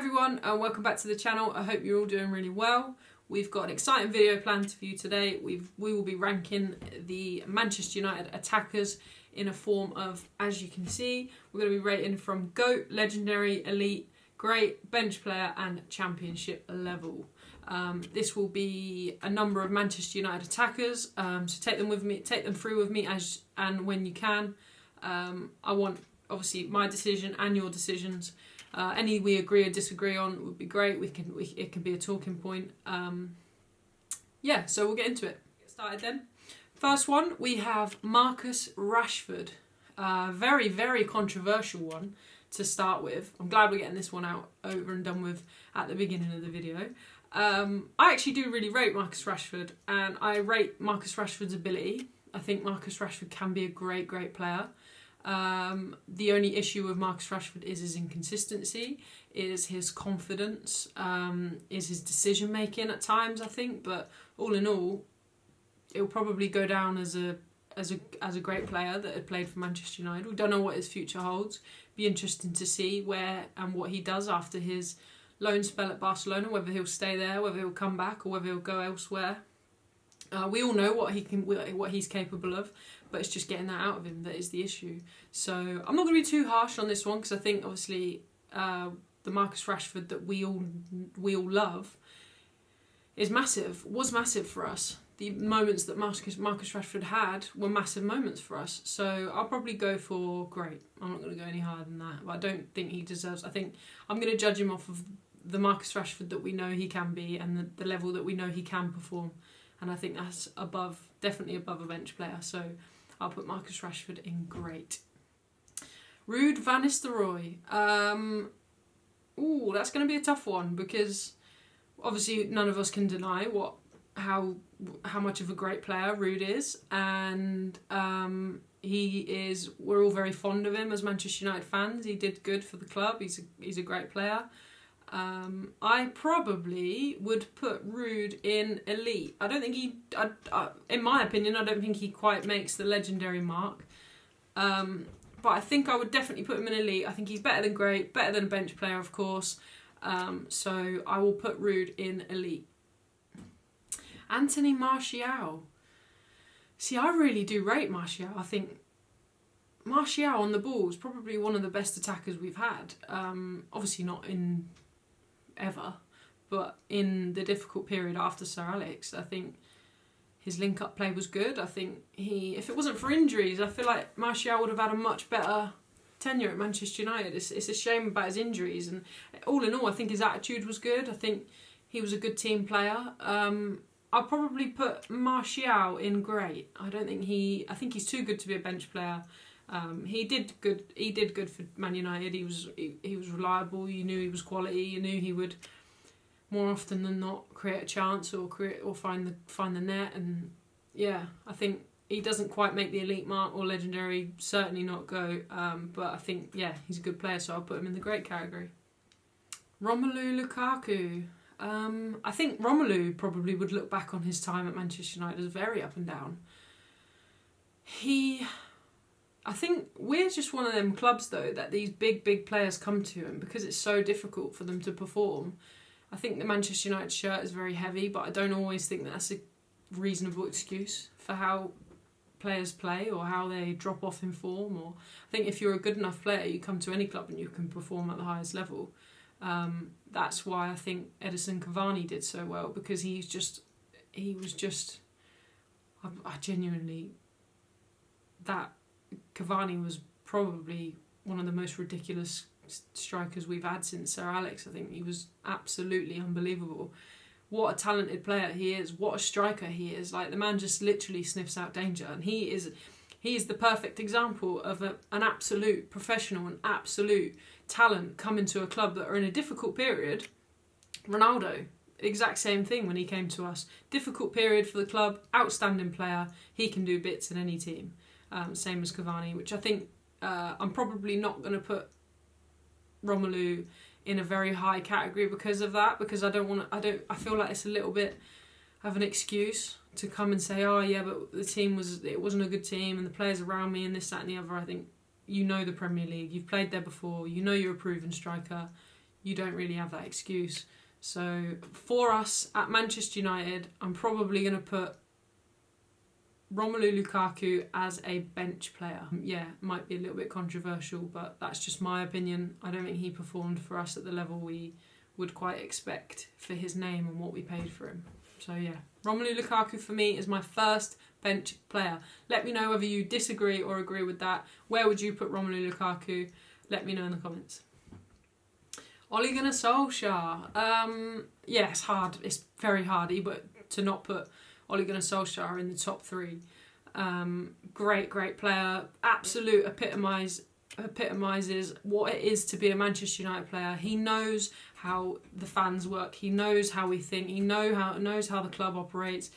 everyone and welcome back to the channel. I hope you're all doing really well. We've got an exciting video planned for you today. We will be ranking the Manchester United attackers in a form of, as you can see, we're going to be rating from GOAT, Legendary, Elite, Great, Bench Player and Championship level. This will be a number of Manchester United attackers, so take them through with me as and when you can. I want obviously my decision and your decisions. Any we agree or disagree on would be great. It can be a talking point. Yeah, so we'll get into it. Get started then. First one, we have Marcus Rashford. Very, very controversial one to start with. I'm glad we're getting this one out over and done with at the beginning of the video. I actually do really rate Marcus Rashford, and I rate Marcus Rashford's ability. I think Marcus Rashford can be a great, great player. The only issue with Marcus Rashford is his inconsistency, is his confidence, is his decision making at times, I think. But all in all, it'll probably go down as a great player that had played for Manchester United. We don't know what his future holds. Be interesting to see where and what he does after his loan spell at Barcelona, whether he'll stay there, whether he'll come back, or whether he'll go elsewhere. We all know what he's capable of, but it's just getting that out of him that is the issue. So I'm not going to be too harsh on this one, because I think obviously the Marcus Rashford that we all love was massive for us. The moments that Marcus Rashford had were massive moments for us. So I'll probably go for great. I'm not going to go any higher than that, but I don't think he deserves. I think I'm going to judge him off of the Marcus Rashford that we know he can be and the level that we know he can perform. And I think that's definitely above a bench player. So I'll put Marcus Rashford in great. Ruud van Nistelrooy. That's going to be a tough one, because obviously none of us can deny how much of a great player Ruud is, and we're all very fond of him as Manchester United fans. He did good for the club. He's a great player. I probably would put Ruud in elite. I don't think in my opinion, I don't think he quite makes the legendary mark. But I think I would definitely put him in elite. I think he's better than great, better than a bench player, of course. So I will put Ruud in elite. Antony Martial. See, I really do rate Martial. I think Martial on the ball is probably one of the best attackers we've had. Obviously not in ever, but in the difficult period after Sir Alex, I think his link-up play was good. I think if it wasn't for injuries, I feel like Martial would have had a much better tenure at Manchester United. It's a shame about his injuries, and all in all, I think his attitude was good. I think he was a good team player. I'll probably put Martial in great. I think he's too good to be a bench player. He did good for Man United. He was reliable. You knew he was quality. You knew he would more often than not create a chance or find the net. And yeah, I think he doesn't quite make the elite mark or legendary. Certainly not GOAT. But I think he's a good player, so I'll put him in the great category. Romelu Lukaku. I think Romelu probably would look back on his time at Manchester United as very up and down. I think we're just one of them clubs, though, that these big players come to, and because it's so difficult for them to perform, I think the Manchester United shirt is very heavy, but I don't always think that's a reasonable excuse for how players play or how they drop off in form. Or I think if you're a good enough player, you come to any club and you can perform at the highest level. That's why I think Edinson Cavani did so well, because I genuinely, that Cavani was probably one of the most ridiculous strikers we've had since Sir Alex. I think he was absolutely unbelievable. What a talented player he is. What a striker he is. Like, the man just literally sniffs out danger, and he is the perfect example of an absolute professional and absolute talent coming to a club that are in a difficult period. Ronaldo, exact same thing when he came to us. Difficult period for the club, outstanding player. He can do bits in any team. Same as Cavani, which I think I'm probably not going to put Romelu in a very high category because of that, because I feel like it's a little bit of an excuse to come and say, oh yeah, but it wasn't a good team and the players around me and this, that and the other. I think you know the Premier League, you've played there before, you know you're a proven striker, you don't really have that excuse. So for us at Manchester United, I'm probably going to put Romelu Lukaku as a bench player. Yeah, might be a little bit controversial, but that's just my opinion. I don't think he performed for us at the level we would quite expect for his name and what we paid for him. So yeah, Romelu Lukaku for me is my first bench player. Let me know whether you disagree or agree with that. Where would you put Romelu Lukaku? Let me know in the comments. Ole Gunnar Solskjaer. Yeah, it's hard. It's very hard but to not put Ole Gunnar Solskjaer in the top 3. Great player. Absolute epitomises what it is to be a Manchester United player. He knows how the fans work. He knows how we think. He knows how the club operates.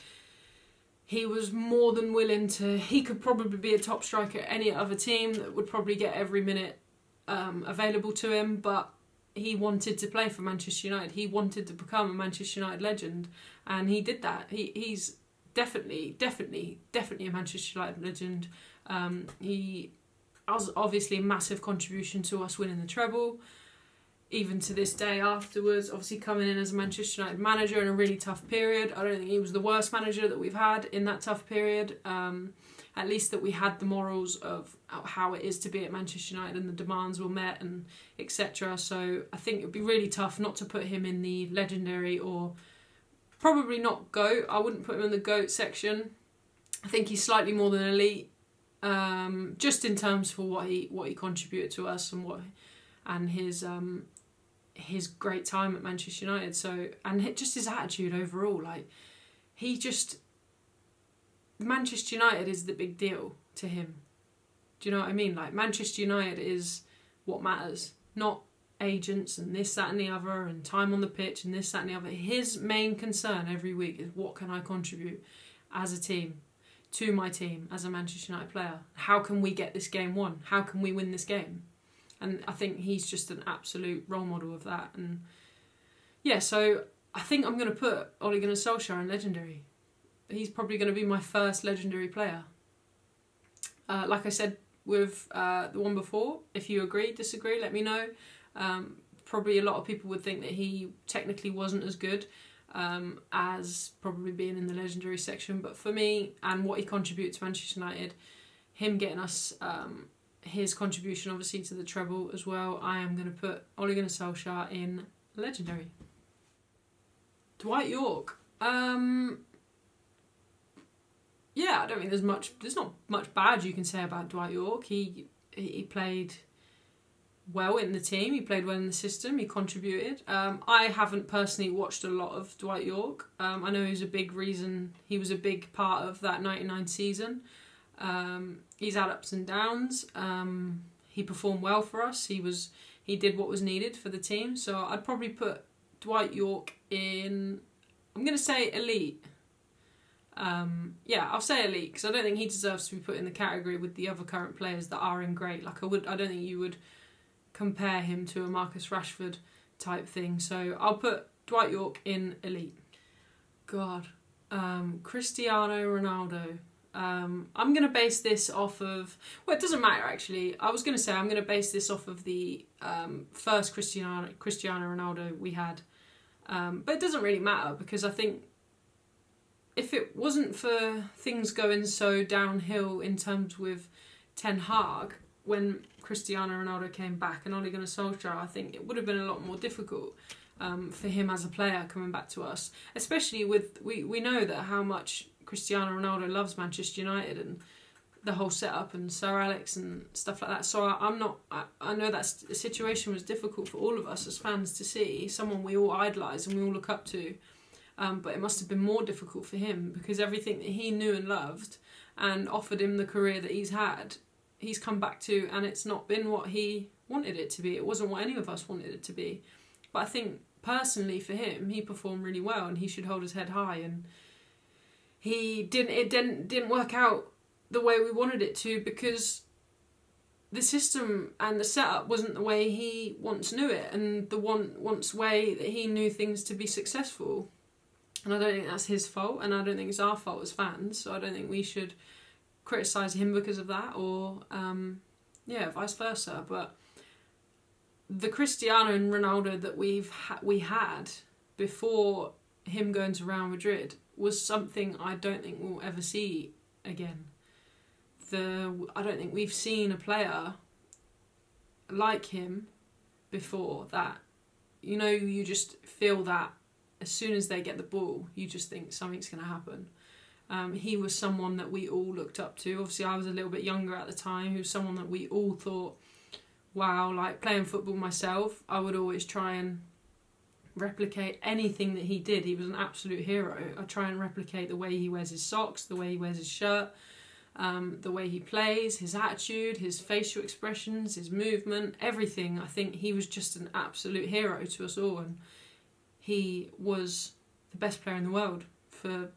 He was more than willing to... He could probably be a top striker at any other team that would probably get every minute available to him, but he wanted to play for Manchester United. He wanted to become a Manchester United legend, and he did that. He's definitely a Manchester United legend. He was obviously a massive contribution to us winning the treble, even to this day afterwards. Obviously coming in as a Manchester United manager in a really tough period. I don't think he was the worst manager that we've had in that tough period. At least that we had the morals of how it is to be at Manchester United and the demands were met and etc. So I think it would be really tough not to put him in the legendary or probably not GOAT. I wouldn't put him in the GOAT section. I think he's slightly more than elite, just in terms for what he contributed to us and his great time at Manchester United. So and just his attitude overall, like Manchester United is the big deal to him. Do you know what I mean? Like Manchester United is what matters, not agents and this, that and the other and time on the pitch and this, that and the other. His main concern every week is what can I contribute as a team to my team as a Manchester United player? How can we get this game won? How can we win this game? And I think he's just an absolute role model of that. And yeah, so I think I'm going to put Ole Gunnar Solskjaer in legendary. He's probably going to be my first legendary player. Like I said with the one before, if you agree, disagree, let me know. Probably a lot of people would think that he technically wasn't as good as probably being in the legendary section. But for me, and what he contributed to Manchester United, him getting us his contribution obviously to the treble as well, I am going to put Ole Gunnar Solskjaer in legendary. Dwight Yorke. Yeah, I don't think there's not much bad you can say about Dwight Yorke. He played well in the team, he played well in the system, he contributed. I haven't personally watched a lot of Dwight Yorke. I know he was a big part of that 99 season. He's had ups and downs. He performed well for us. He did what was needed for the team. So I'd probably put Dwight Yorke in, I'm going to say elite. Yeah, I'll say elite because I don't think he deserves to be put in the category with the other current players that are in great. Like I don't think you would compare him to a Marcus Rashford type thing. So I'll put Dwight Yorke in elite. God, Cristiano Ronaldo. I'm going to base this off of... Well, it doesn't matter, actually. I was going to say I'm going to base this off of the first Cristiano Ronaldo we had. But it doesn't really matter because I think if it wasn't for things going so downhill in terms with Ten Hag, when Cristiano Ronaldo came back and Ole Gunnar Solskjaer, I think it would have been a lot more difficult for him as a player coming back to us. Especially with... We know that how much Cristiano Ronaldo loves Manchester United and the whole setup and Sir Alex and stuff like that. So I know that the situation was difficult for all of us as fans to see. Someone we all idolise and we all look up to. But it must have been more difficult for him because everything that he knew and loved and offered him the career that he's had, he's come back to, and it's not been what he wanted it to be. It wasn't what any of us wanted it to be. But I think personally for him, he performed really well and he should hold his head high. And it didn't work out the way we wanted it to because the system and the setup wasn't the way he once knew it and the once way that he knew things to be successful. And I don't think that's his fault, and I don't think it's our fault as fans, so I don't think we should criticise him because of that, or, vice versa. But the Cristiano and Ronaldo that we had before him going to Real Madrid was something I don't think we'll ever see again. I don't think we've seen a player like him before that. You know, you just feel that as soon as they get the ball, you just think something's going to happen. He was someone that we all looked up to. Obviously, I was a little bit younger at the time. He was someone that we all thought, wow, like playing football myself, I would always try and replicate anything that he did. He was an absolute hero. I try and replicate the way he wears his socks, the way he wears his shirt, the way he plays, his attitude, his facial expressions, his movement, everything. I think he was just an absolute hero to us all, and he was the best player in the world for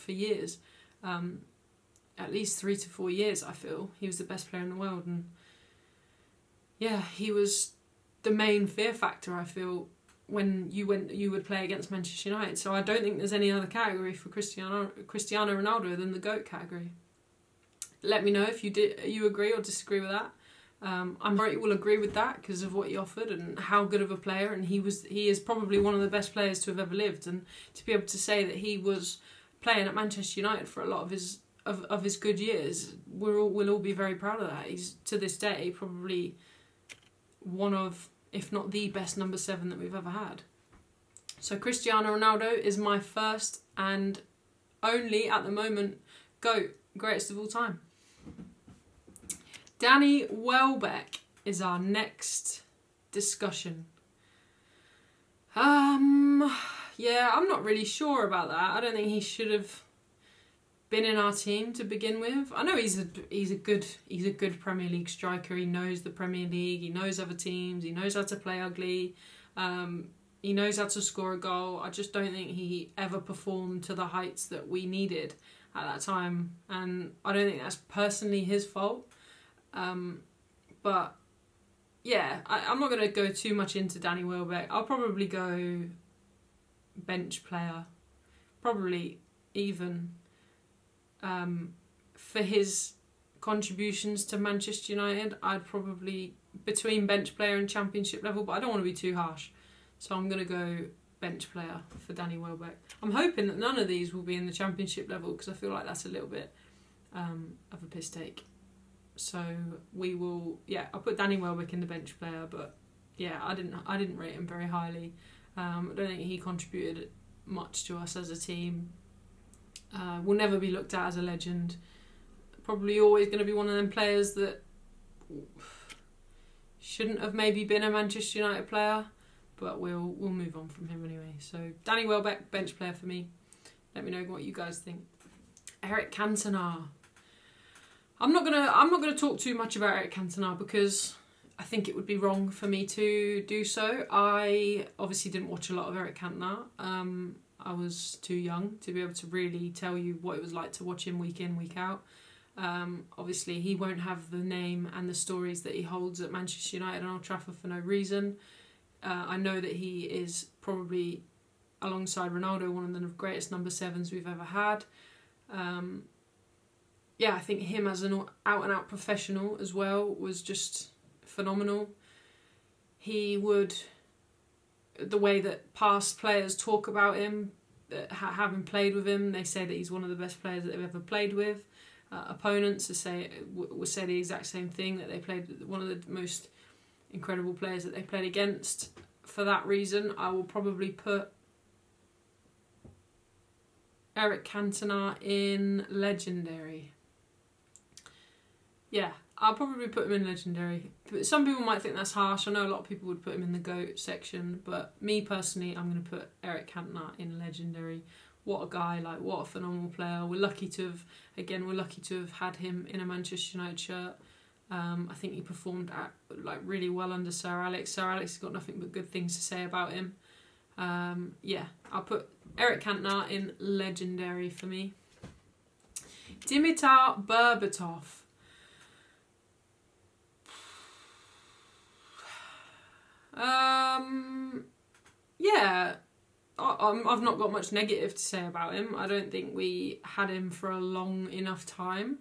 years. At least 3 to 4 years, I feel. He was the best player in the world, and yeah, he was the main fear factor, I feel, when you would play against Manchester United. So I don't think there's any other category for Cristiano Ronaldo than the GOAT category. Let me know if you agree or disagree with that. I'm sure you will agree with that because of what he offered and how good of a player, and he is probably one of the best players to have ever lived. And to be able to say that he was playing at Manchester United for a lot of his good years, we'll all be very proud of that. He's to this day probably one of, if not the best number 7 that we've ever had. So Cristiano Ronaldo is my first and only, at the moment, GOAT, greatest of all time. Danny Welbeck is our next discussion. Yeah, I'm not really sure about that. I don't think he should have been in our team to begin with. I know he's a good Premier League striker. He knows the Premier League. He knows other teams. He knows how to play ugly. He knows how to score a goal. I just don't think he ever performed to the heights that we needed at that time, and I don't think that's personally his fault. But yeah, I'm not going to go too much into Danny Welbeck. I'll probably go bench player, probably even. For his contributions to Manchester United, I'd probably between bench player and championship level, but I don't want to be too harsh, so I'm going to go bench player for Danny Welbeck. I'm hoping that none of these will be in the championship level because I feel like that's a little bit of a piss take. So we will, yeah, I'll put Danny Welbeck in the bench player, but yeah, I didn't rate him very highly. I don't think he contributed much to us as a team. Will never be looked at as a legend. Probably always going to be one of them players that shouldn't have maybe been a Manchester United player, but we'll move on from him anyway. So Danny Welbeck, bench player for me. Let me know what you guys think. Eric Cantona. I'm not gonna talk too much about Eric Cantona because I think it would be wrong for me to do so. I obviously didn't watch a lot of Eric Cantona. I was too young to be able to really tell you what it was like to watch him week in, week out. Obviously, he won't have the name and the stories that he holds at Manchester United and Old Trafford for no reason. I know that he is probably, alongside Ronaldo, one of the greatest number 7s we've ever had. Yeah, I think him as an out-and-out professional as well was just phenomenal. The way that past players talk about him, having played with him, they say that he's one of the best players that they've ever played with. Opponents will say the exact same thing, that they played one of the most incredible players that they played against. For that reason, I will probably put Eric Cantona in legendary. Yeah, I'll probably put him in legendary. But some people might think that's harsh. I know a lot of people would put him in the GOAT section, but me personally, I'm going to put Eric Cantona in legendary. What a guy, like what a phenomenal player. We're lucky to have had him in a Manchester United shirt. I think he performed really well under Sir Alex. Sir Alex has got nothing but good things to say about him. Yeah, I'll put Eric Cantona in legendary for me. Dimitar Berbatov. Yeah, I've not got much negative to say about him. I don't think we had him for a long enough time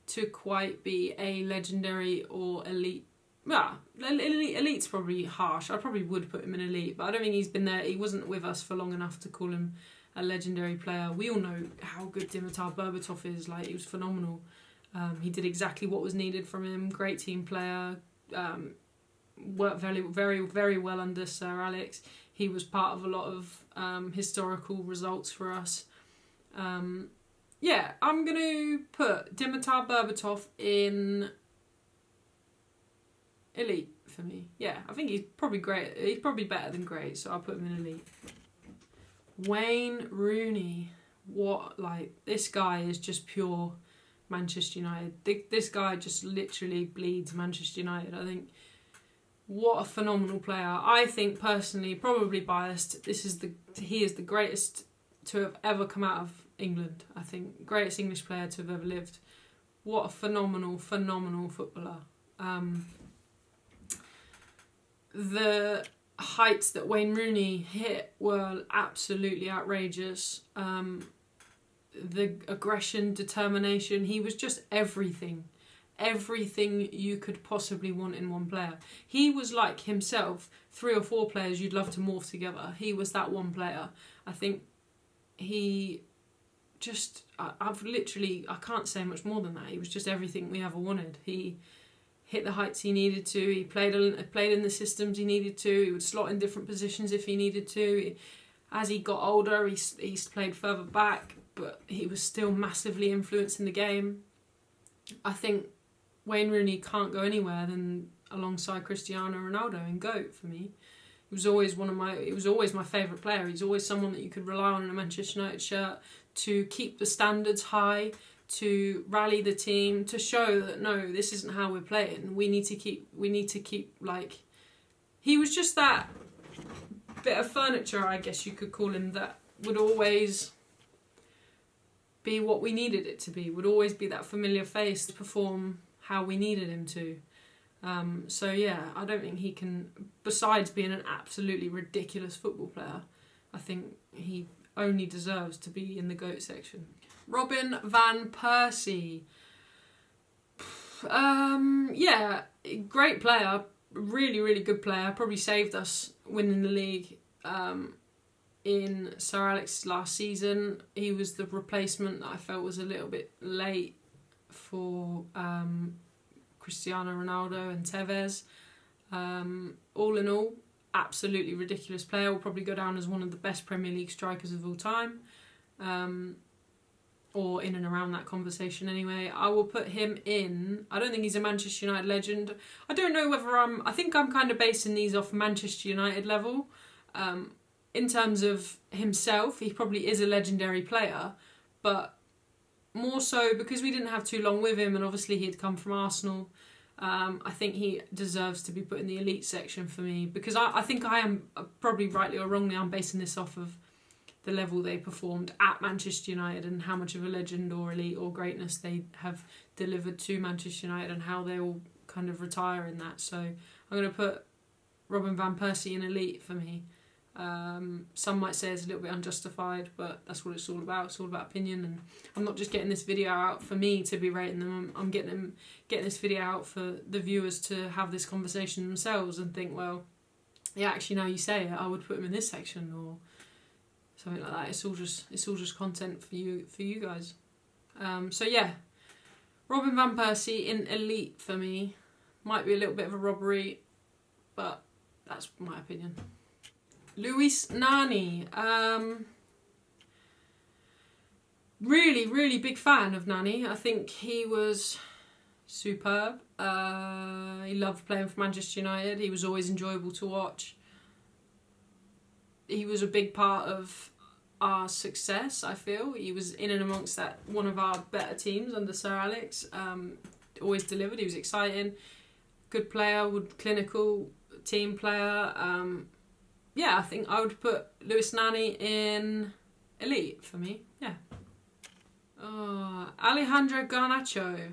to quite be a legendary or elite Yeah, elite's probably harsh. I probably would put him in elite, but I don't think he's been there. He wasn't with us for long enough to call him a legendary player. We all know how good Dimitar Berbatov is. Like, he was phenomenal. He did exactly what was needed from him. Great team player. Worked very, very, very well under Sir Alex. He was part of a lot of historical results for us. Yeah, I'm going to put Dimitar Berbatov in elite for me. Yeah, I think he's probably great. He's probably better than great, so I'll put him in elite. Wayne Rooney. This guy is just pure Manchester United. This guy just literally bleeds Manchester United. I think, what a phenomenal player. I think, personally, probably biased, he is the greatest to have ever come out of England. I think greatest English player to have ever lived. What a phenomenal, phenomenal footballer. The heights that Wayne Rooney hit were absolutely outrageous. The aggression, determination, he was just everything you could possibly want in one player. He was like himself, 3 or 4 players you'd love to morph together. He was that one player. I think he just, I can't say much more than that. He was just everything we ever wanted. He hit the heights he needed to. He played in the systems he needed to. He would slot in different positions if he needed to. As he got older, he played further back, but he was still massively influencing the game. I think Wayne Rooney can't go anywhere than alongside Cristiano Ronaldo in GOAT for me. He was always my favourite player. He's always someone that you could rely on in a Manchester United shirt to keep the standards high, to rally the team, to show that no, this isn't how we're playing. We need to keep like, he was just that bit of furniture, I guess you could call him, that would always be what we needed it to be, would always be that familiar face to perform how we needed him to. So yeah, I don't think he can, besides being an absolutely ridiculous football player, I think he only deserves to be in the GOAT section. Robin van Persie. Yeah, great player, really, really good player, probably saved us winning the league in Sir Alex's last season. He was the replacement that I felt was a little bit late for Cristiano Ronaldo and Tevez. All in all, absolutely ridiculous player. Will probably go down as one of the best Premier League strikers of all time. Or in and around that conversation anyway. I will put him in. I don't think he's a Manchester United legend. I don't know whether I think I'm kind of basing these off Manchester United level. In terms of himself, he probably is a legendary player, but more so because we didn't have too long with him, and obviously he had come from Arsenal. I think he deserves to be put in the elite section for me, because I think I am, probably rightly or wrongly, I'm basing this off of the level they performed at Manchester United and how much of a legend or elite or greatness they have delivered to Manchester United and how they all kind of retire in that. So I'm going to put Robin van Persie in elite for me. Some might say it's a little bit unjustified, but that's what it's all about. It's all about opinion, and I'm not just getting this video out for me to be rating them. I'm getting this video out for the viewers to have this conversation themselves and think, well, yeah, actually now you say it, I would put him in this section or something like that. It's all just content for you guys. So yeah, Robin van Persie in elite for me. Might be a little bit of a robbery, but that's my opinion. Luis Nani. Really, really big fan of Nani. I think he was superb. He loved playing for Manchester United. He was always enjoyable to watch. He was a big part of our success, I feel. He was in and amongst that one of our better teams under Sir Alex. Always delivered. He was exciting. Good player, clinical team player. Yeah, I think I would put Luis Nani in elite for me. Yeah. Alejandro Garnacho.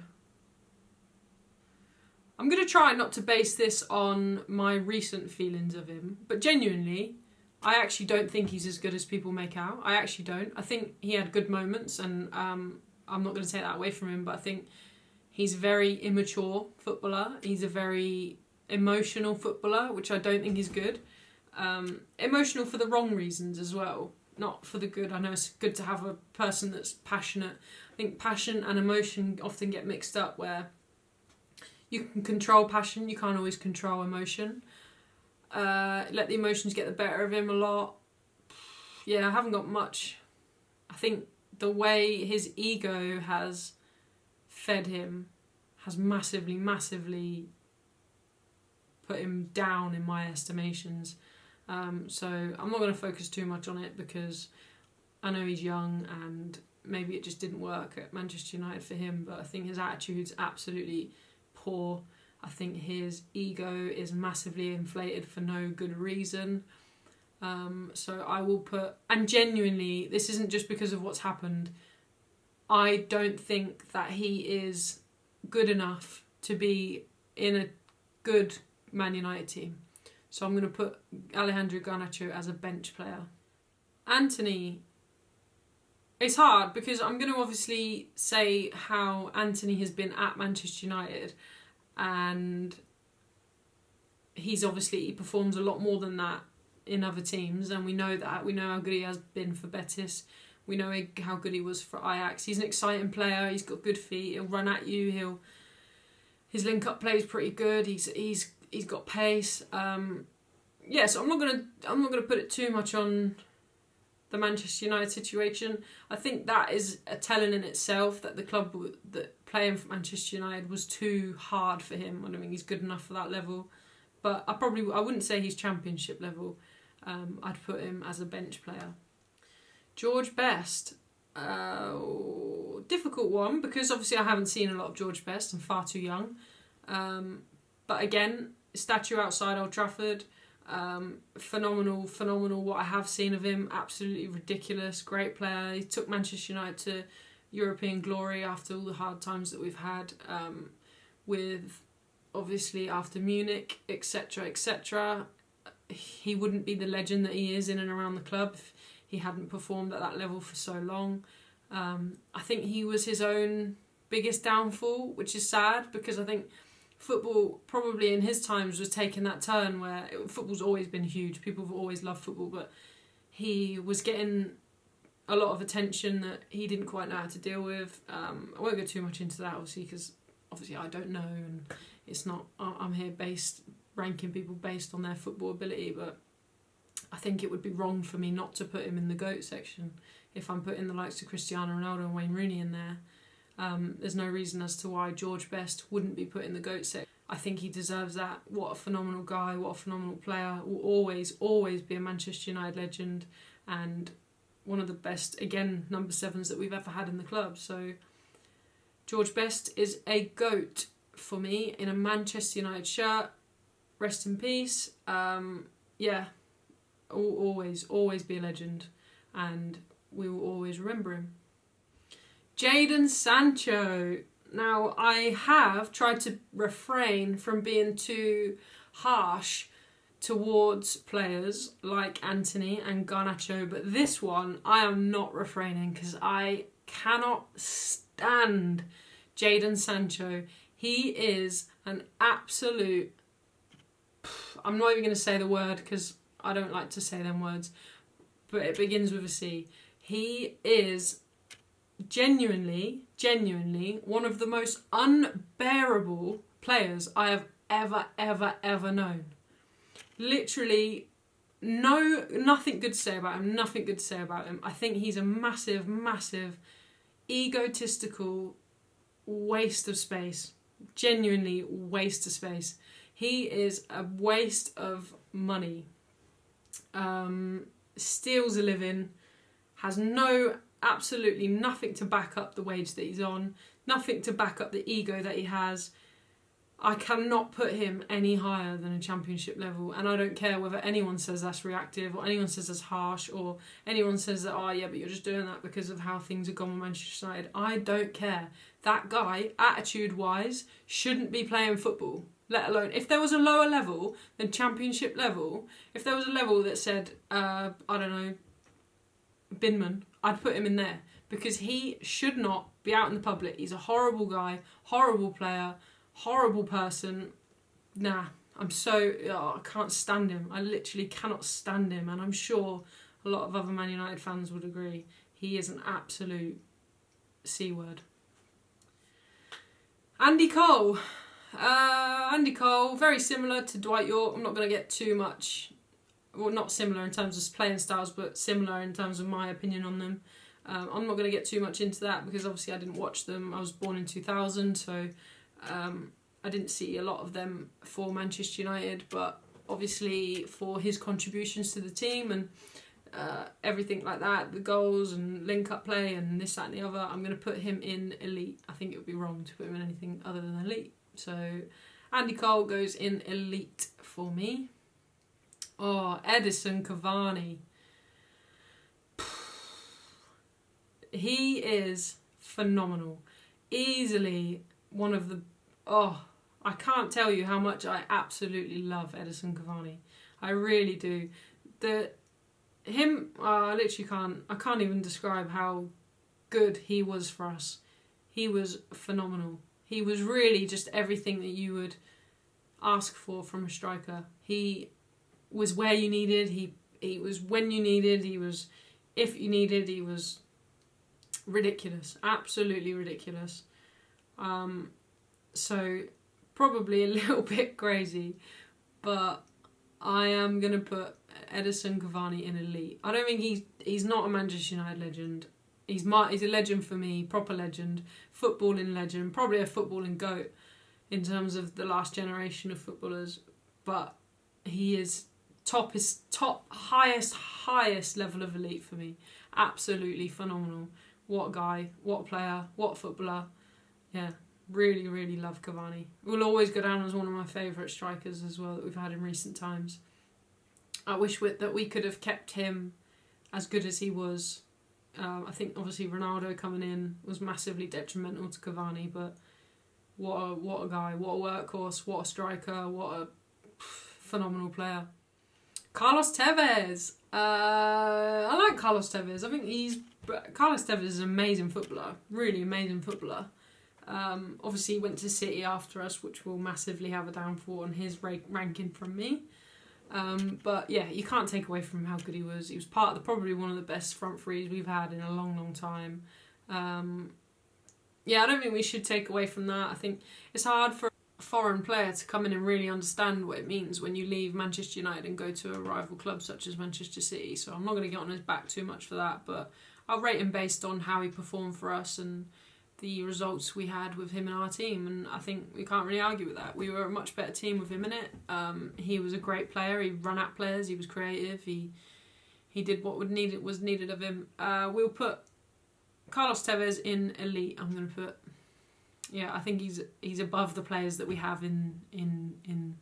I'm going to try not to base this on my recent feelings of him, but genuinely, I actually don't think he's as good as people make out. I actually don't. I think he had good moments, and I'm not going to take that away from him, but I think he's a very immature footballer. He's a very emotional footballer, which I don't think is good. Emotional for the wrong reasons as well, not for the good. I know it's good to have a person that's passionate. I think passion and emotion often get mixed up, where you can control passion, you can't always control emotion. Let the emotions get the better of him a lot. Yeah, I haven't got much. I think the way his ego has fed him has massively put him down in my estimations. So I'm not going to focus too much on it, because I know he's young and maybe it just didn't work at Manchester United for him, but I think his attitude's absolutely poor. I think his ego is massively inflated for no good reason. So I will put, and genuinely, this isn't just because of what's happened, I don't think that he is good enough to be in a good Man United team. So I'm going to put Alejandro Garnacho as a bench player. Antony, it's hard because I'm going to obviously say how Antony has been at Manchester United, and he performs a lot more than that in other teams, and we know that. We know how good he has been for Betis. We know how good he was for Ajax. He's an exciting player. He's got good feet. He'll run at you. His link-up play is pretty good. He's got pace. So I'm not gonna put it too much on the Manchester United situation. I think that is a telling in itself that the club that playing for Manchester United was too hard for him. I don't think he's good enough for that level. But I wouldn't say he's championship level. I'd put him as a bench player. George Best. Difficult one, because obviously I haven't seen a lot of George Best. I'm far too young. But again, statue outside Old Trafford. Phenomenal what I have seen of him. Absolutely ridiculous. Great player. He took Manchester United to European glory after all the hard times that we've had, with obviously after Munich, etc. He wouldn't be the legend that he is in and around the club if he hadn't performed at that level for so long. I think he was his own biggest downfall, which is sad, because I think football probably in his times was taking that turn where football's always been huge. People have always loved football, but he was getting a lot of attention that he didn't quite know how to deal with. I won't go too much into that, obviously, because obviously I don't know, and it's not. I'm here ranking people based on their football ability, but I think it would be wrong for me not to put him in the GOAT section if I'm putting the likes of Cristiano Ronaldo and Wayne Rooney in there. There's no reason as to why George Best wouldn't be put in the GOAT section. I think he deserves that. What a phenomenal guy, what a phenomenal player. Will always be a Manchester United legend, and one of the best, again, number 7s that we've ever had in the club. So George Best is a GOAT for me in a Manchester United shirt. Rest in peace. Always be a legend, and we will always remember him. Jadon Sancho. Now, I have tried to refrain from being too harsh towards players like Antony and Garnacho, but this one I am not refraining, because I cannot stand Jadon Sancho. He is an absolute... I'm not even going to say the word because I don't like to say them words, but it begins with a C. He is genuinely one of the most unbearable players I have ever known. Literally, nothing good to say about him. I think he's a massive egotistical waste of space. Genuinely waste of space. He is a waste of money. Steals a living, has absolutely nothing to back up the wage that he's on, nothing to back up the ego that he has. I cannot put him any higher than a championship level, and I don't care whether anyone says that's reactive, or anyone says that's harsh, or anyone says that, oh yeah, but you're just doing that because of how things have gone with Manchester United. I don't care. That guy, attitude-wise, shouldn't be playing football, let alone... If there was a lower level than championship level, if there was a level that said, I don't know, Binman, I'd put him in there, because he should not be out in the public. He's a horrible guy, horrible player, horrible person. Nah, I can't stand him. I literally cannot stand him, and I'm sure a lot of other Man United fans would agree. He is an absolute C-word. Andy Cole. Andy Cole, very similar to Dwight Yorke. I'm not going to get too much, well, not similar in terms of playing styles, but similar in terms of my opinion on them. I'm not going to get too much into that because obviously I didn't watch them. I was born in 2000, so I didn't see a lot of them for Manchester United, but obviously for his contributions to the team and everything like that, the goals and link-up play and this, that and the other, I'm going to put him in elite. I think it would be wrong to put him in anything other than elite. So Andy Cole goes in elite for me. Oh, Edinson Cavani. He is phenomenal. Easily one of the... I can't tell you how much I absolutely love Edinson Cavani. I really do. I literally can't. I can't even describe how good he was for us. He was phenomenal. He was really just everything that you would ask for from a striker. He was where you needed. He was when you needed. He was if you needed. He was ridiculous. Absolutely ridiculous. So probably a little bit crazy, but I am going to put Edinson Cavani in elite. I don't think he's not a Manchester United legend. He's a legend for me, proper legend, footballing legend, probably a footballing GOAT in terms of the last generation of footballers. But he is top highest level of elite for me. Absolutely phenomenal. What guy, what player, what footballer. Yeah, really, really love Cavani. Will always go down as one of my favourite strikers as well that we've had in recent times. I wish that we could have kept him as good as he was. I think obviously Ronaldo coming in was massively detrimental to Cavani, but what a guy, what a workhorse, what a striker, what a phenomenal player. Carlos Tevez. I like Carlos Tevez. I think Carlos Tevez is an amazing footballer, really amazing footballer. Obviously he went to City after us, which will massively have a downfall on his ranking from me. But yeah, you can't take away from how good he was. He was probably one of the best front threes we've had in a long, long time. Yeah, I don't think we should take away from that. I think it's hard for a foreign player to come in and really understand what it means when you leave Manchester United and go to a rival club such as Manchester City. So I'm not going to get on his back too much for that, but I'll rate him based on how he performed for us and the results we had with him in our team, and I think we can't really argue with that. We were a much better team with him in it. He was a great player. He ran at players. He was creative. He did what was needed of him. We'll put Carlos Tevez in elite. I'm going to put, I think he's above the players that we have in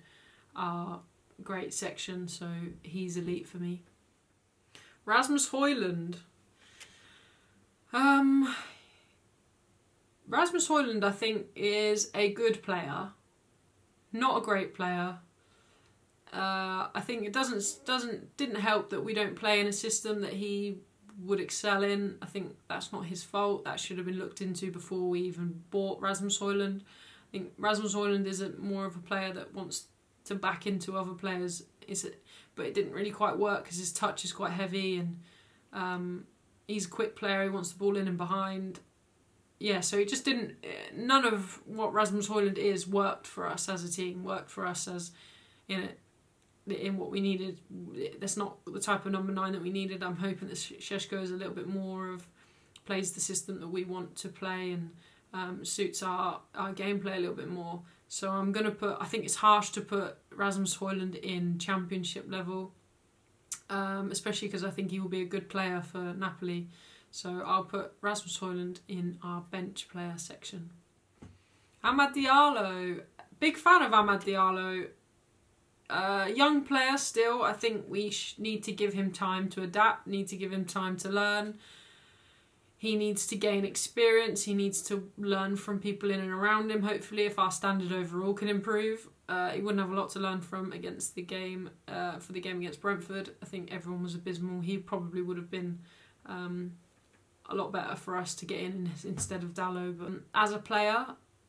our great section, so he's elite for me. Rasmus Hojlund. Rasmus Hojlund, I think, is a good player, not a great player. I think it didn't help that we don't play in a system that he would excel in. I think that's not his fault. That should have been looked into before we even bought Rasmus Hojlund. I think Rasmus Hojlund is more of a player that wants to back into other players, but it didn't really quite work because his touch is quite heavy and he's a quick player. He wants the ball in and behind. Yeah, so it just didn't... None of what Rasmus Hojlund is worked for us as a team, worked for us as in what we needed. That's not the type of number 9 that we needed. I'm hoping that Šeško is a little bit more plays the system that we want to play and suits our gameplay a little bit more. So I'm going to put... I think it's harsh to put Rasmus Hojlund in championship level, especially because I think he will be a good player for Napoli. So I'll put Rasmus Hojlund in our bench player section. Amad Diallo. Big fan of Amad Diallo. Young player still. I think we need to give him time to adapt, need to give him time to learn. He needs to gain experience. He needs to learn from people in and around him, hopefully, if our standard overall can improve. He wouldn't have a lot to learn from against the game, for the game against Brentford. I think everyone was abysmal. He probably would have been... a lot better for us to get in instead of Diallo. But as a player,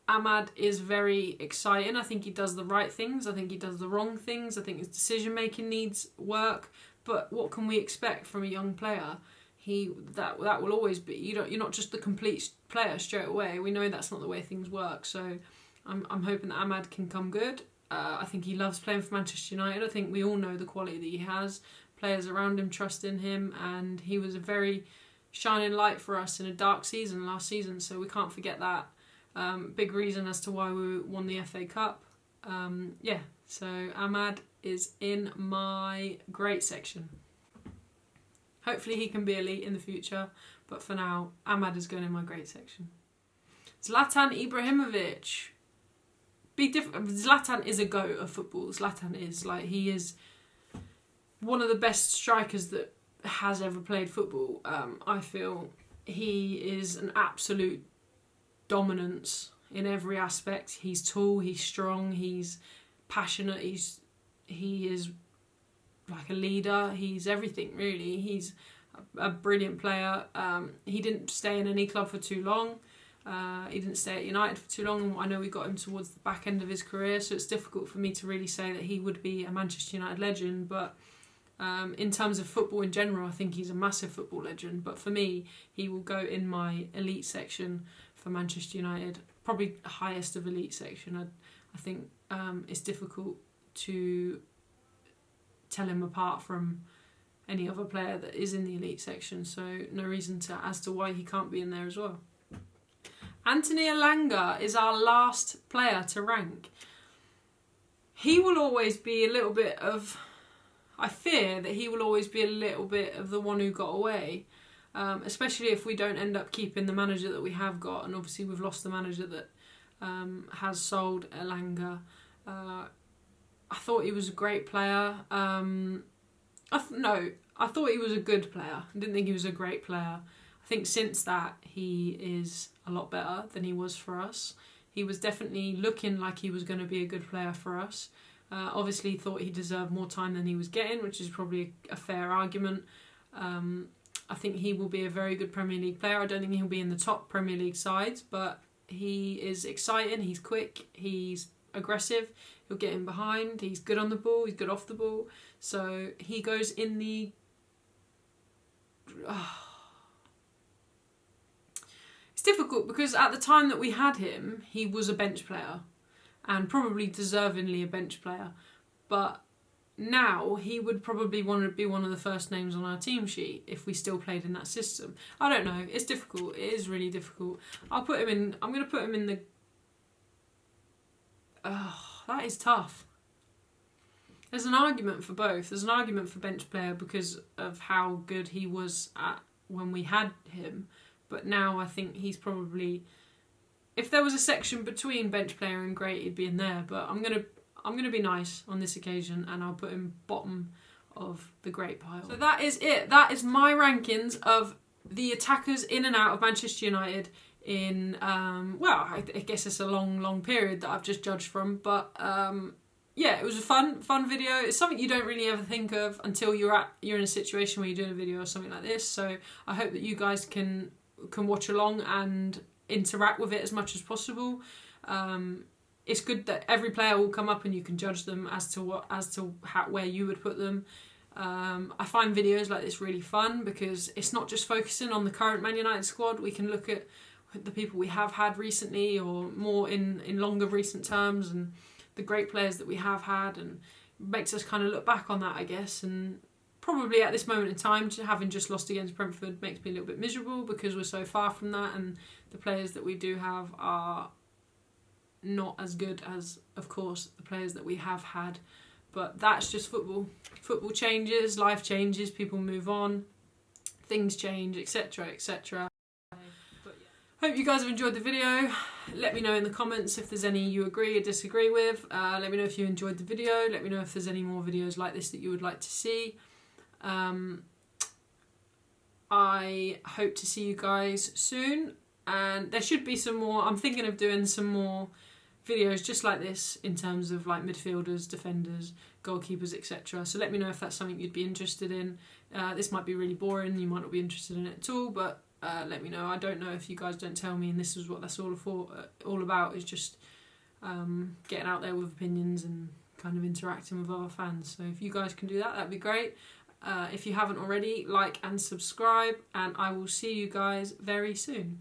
Ahmad is very exciting. I think he does the right things. I think he does the wrong things. I think his decision making needs work. But what can we expect from a young player? That will always be. You're not just the complete player straight away. We know that's not the way things work. So I'm hoping that Ahmad can come good. I think he loves playing for Manchester United. I think we all know the quality that he has. Players around him trust in him, and he was a very shining light for us in a dark season last season. So we can't forget that. Big reason as to why we won the FA Cup. So Ahmad is in my great section. Hopefully he can be elite in the future, but for now, Ahmad is going in my great section. Zlatan Ibrahimovic. Big difference. Zlatan is a GOAT of football. Zlatan is he is one of the best strikers that has ever played football. I feel he is an absolute dominance in every aspect. He's tall, he's strong, he's passionate, he is like a leader, he's everything really. He's a brilliant player. He didn't stay in any club for too long. He didn't stay at United for too long. I know we got him towards the back end of his career, so it's difficult for me to really say that he would be a Manchester United legend, but in terms of football in general, I think he's a massive football legend. But for me, he will go in my elite section for Manchester United, probably highest of elite section. I think it's difficult to tell him apart from any other player that is in the elite section, so no reason as to why he can't be in there as well. Antony Elanga is our last player to rank. He will always be a little bit of... I fear that he will always be a little bit of the one who got away, especially if we don't end up keeping the manager that we have got, and obviously we've lost the manager that has sold Elanga. I thought he was a great player. I thought he was a good player. I didn't think he was a great player. I think since that he is a lot better than he was for us. He was definitely looking like he was going to be a good player for us. Obviously thought he deserved more time than he was getting, which is probably a fair argument. I think he will be a very good Premier League player. I don't think he'll be in the top Premier League sides, but he is exciting, he's quick, he's aggressive, he'll get in behind, he's good on the ball, he's good off the ball. So he goes in the... It's difficult because at the time that we had him, he was a bench player, and probably deservingly a bench player. But now he would probably want to be one of the first names on our team sheet if we still played in that system. I don't know. It's difficult. It is really difficult. I'm going to put him in the... that is tough. There's an argument for both. There's an argument for bench player because of how good he was at when we had him. But now I think he's probably... If there was a section between bench player and great, he'd be in there. But I'm gonna be nice on this occasion, and I'll put him bottom of the great pile. So that is it. That is my rankings of the attackers in and out of Manchester United in I guess it's a long period that I've just judged from. But yeah, it was a fun video. It's something you don't really ever think of until you're in a situation where you're doing a video or something like this. So I hope that you guys can watch along and interact with it as much as possible. It's good that every player will come up and you can judge them as to where you would put them. I find videos like this really fun because it's not just focusing on the current Man United squad. We can look at the people we have had recently, or more in longer recent terms, and the great players that we have had, and makes us kind of look back on that, I guess. And probably at this moment in time, having just lost against Brentford makes me a little bit miserable because we're so far from that, and the players that we do have are not as good as, of course, the players that we have had. But that's just football. Football changes, life changes, people move on, things change, etc, etc. Hope you guys have enjoyed the video. Let me know in the comments if there's any you agree or disagree with. Let me know if you enjoyed the video. Let me know if there's any more videos like this that you would like to see. I hope to see you guys soon, and there should be some more. I'm thinking of doing some more videos just like this in terms of like midfielders, defenders, goalkeepers, etc. So let me know if that's something you'd be interested in. This might be really boring, you might not be interested in it at all, but let me know. I don't know if you guys don't tell me, and this is what that's all about, is just getting out there with opinions and kind of interacting with other fans. So if you guys can do that, that'd be great. If you haven't already, like and subscribe, and I will see you guys very soon.